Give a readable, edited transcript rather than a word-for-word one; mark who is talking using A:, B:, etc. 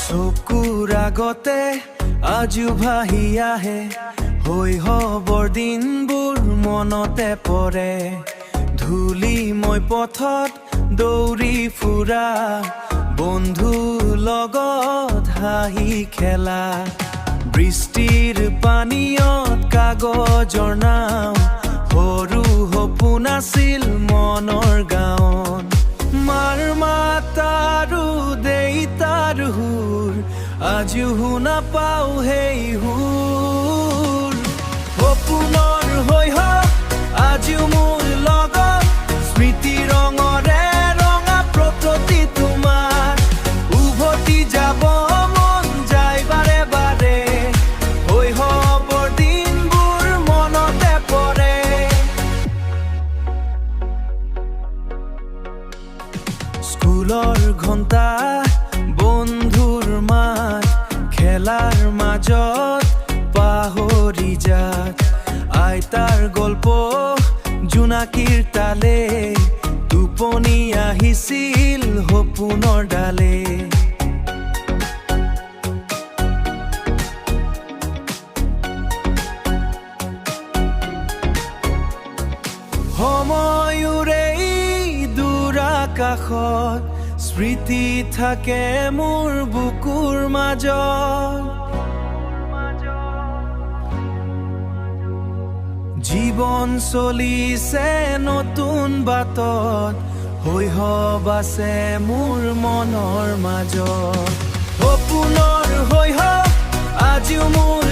A: চকুৰ আগতে আজিও ভাহি আহে শৈশৱৰ দিনবোৰ মনতে পৰে ধূলিময় পথত দৌৰি ফুৰা বন্ধু লগত হাঁহি খেলা বৃষ্টিৰ পানীয়ত কাগজৰ নাও সৰু সপোন আছিল মনৰ গাঁৱত মাৰ মাত আৰু দেউতাৰ সুৰ আজিও শুনা পাওঁ সেই সুৰ সপোনৰ শৈশৱ আজিও মোৰ লগত স্মৃতি ৰঙৰে ৰঙা প্ৰকৃতি তোমাৰ উভতি যাব মন যায় বাৰে বাৰে শৈশৱৰ দিনবোৰ মনতে পৰে স্কুলৰ ঘণ্টা বন্ধুৰ মাত খেলাৰ মাজত পাহৰি যাত আইতাৰ গল্প জোনাকীৰ তালে টোপনি আহিছিল সপোনৰ ডালে সময়ৰে দূৰ আকাশত স্মৃতি থাকে মোৰ বুকুৰ মাজত জীৱন চলিছে নতুন বাটত শৈশৱ আছে মোৰ মনৰ মাজত সপোনৰ শৈশৱ আজিও মোৰ